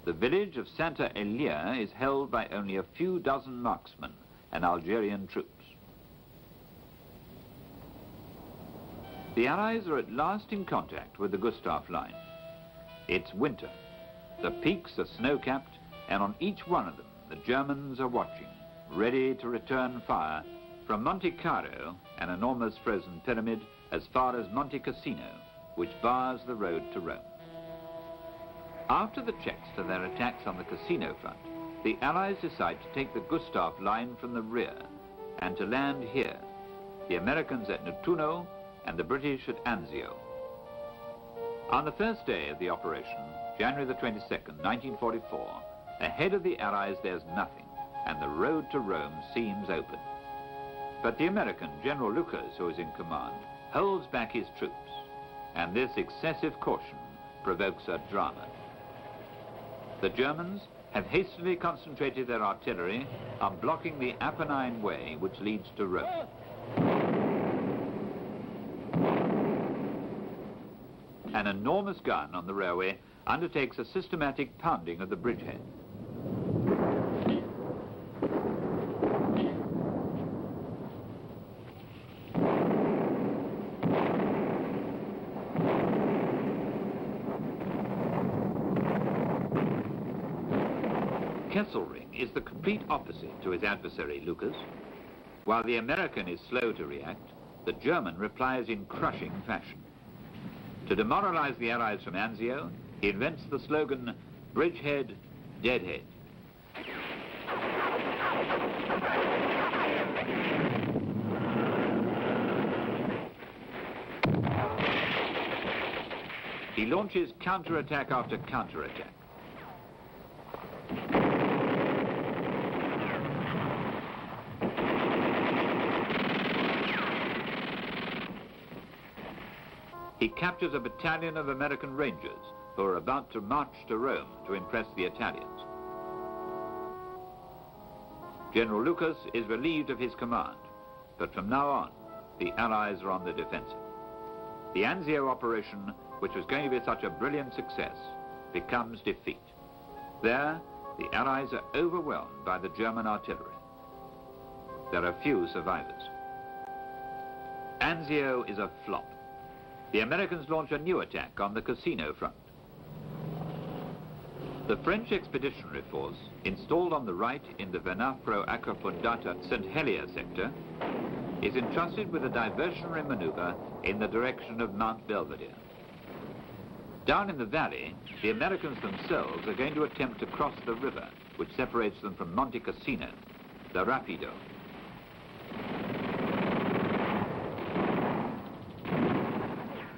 The village of Santa Elia is held by only a few dozen marksmen and Algerian troops. The Allies are at last in contact with the Gustav line. It's winter. The peaks are snow-capped, and on each one of them the Germans are watching, ready to return fire from Monte Carlo, an enormous frozen pyramid, as far as Monte Cassino, which bars the road to Rome. After the checks to their attacks on the Cassino front, the Allies decide to take the Gustav line from the rear and to land here, the Americans at Nettuno and the British at Anzio. On the first day of the operation, January the 22nd, 1944, ahead of the Allies there's nothing, and the road to Rome seems open. But the American, General Lucas, who is in command, holds back his troops, and this excessive caution provokes a drama. The Germans have hastily concentrated their artillery on blocking the Apennine Way which leads to Rome. An enormous gun on the railway undertakes a systematic pounding of the bridgehead. Kesselring is the complete opposite to his adversary, Lucas. While the American is slow to react, the German replies in crushing fashion. To demoralize the Allies from Anzio, he invents the slogan, "Bridgehead, Deadhead." He launches counterattack after counterattack. He captures a battalion of American Rangers who are about to march to Rome to impress the Italians. General Lucas is relieved of his command, but from now on, the Allies are on the defensive. The Anzio operation, which was going to be such a brilliant success, becomes defeat. There, the Allies are overwhelmed by the German artillery. There are few survivors. Anzio is a flop. The Americans launch a new attack on the Cassino front. The French Expeditionary Force, installed on the right in the Venafro-Acquapondata-St. Helier sector, is entrusted with a diversionary maneuver in the direction of Mount Belvedere. Down in the valley, the Americans themselves are going to attempt to cross the river, which separates them from Monte Cassino, the Rapido.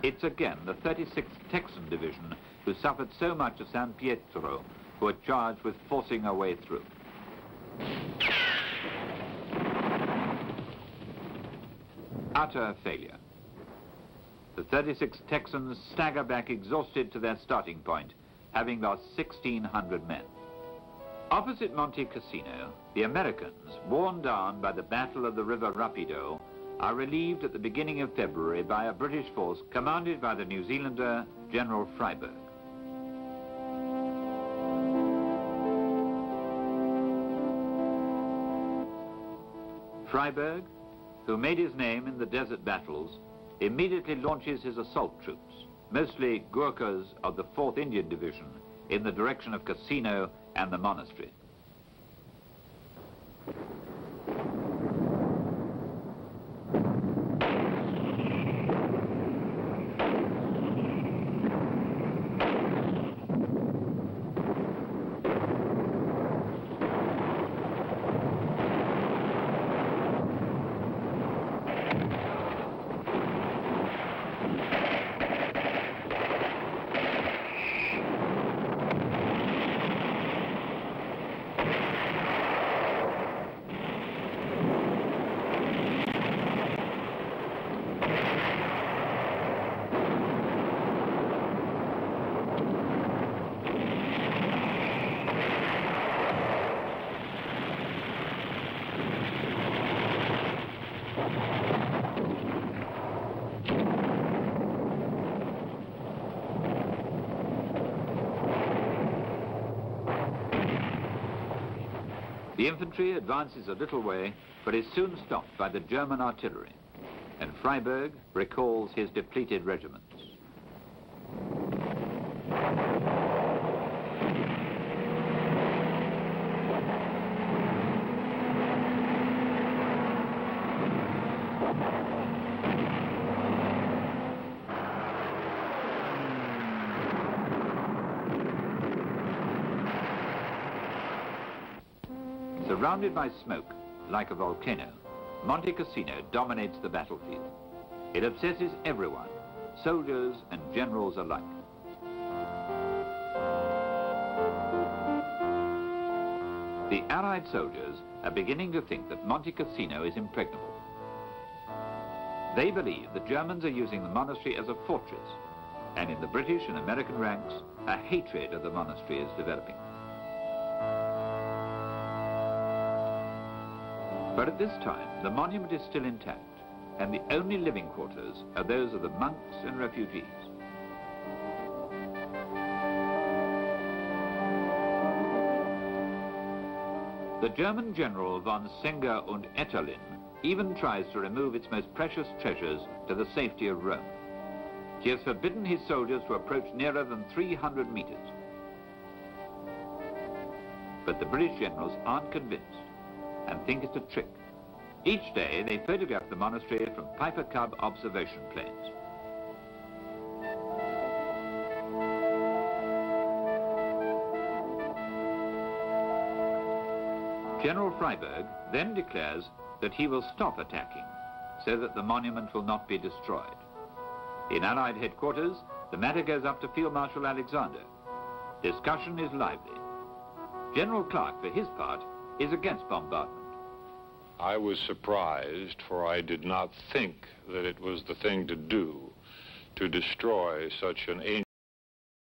It's again the 36th Texan Division who suffered so much at San Pietro, who are charged with forcing a way through. Utter failure. The 36th Texans stagger back exhausted to their starting point, having lost 1,600 men. Opposite Monte Cassino, the Americans, worn down by the Battle of the River Rapido, are relieved at the beginning of February by a British force commanded by the New Zealander General Freyberg. Freyberg, who made his name in the desert battles, immediately launches his assault troops, mostly Gurkhas of the 4th Indian Division, in the direction of Cassino and the monastery. The infantry advances a little way, but is soon stopped by the German artillery, and Freiberg recalls his depleted regiments. Surrounded by smoke, like a volcano, Monte Cassino dominates the battlefield. It obsesses everyone, soldiers and generals alike. The Allied soldiers are beginning to think that Monte Cassino is impregnable. They believe the Germans are using the monastery as a fortress, and in the British and American ranks, a hatred of the monastery is developing. But at this time, the monument is still intact, and the only living quarters are those of the monks and refugees. The German general von Senger und Etterlin even tries to remove its most precious treasures to the safety of Rome. He has forbidden his soldiers to approach nearer than 300 meters. But the British generals aren't convinced and think it's a trick. Each day they photograph the monastery from Piper Cub observation planes. General Freiberg then declares that he will stop attacking so that the monument will not be destroyed. In Allied headquarters, the matter goes up to Field Marshal Alexander. Discussion is lively. General Clark, for his part, is against bombardment. I was surprised, for I did not think that it was the thing to do to destroy such an ancient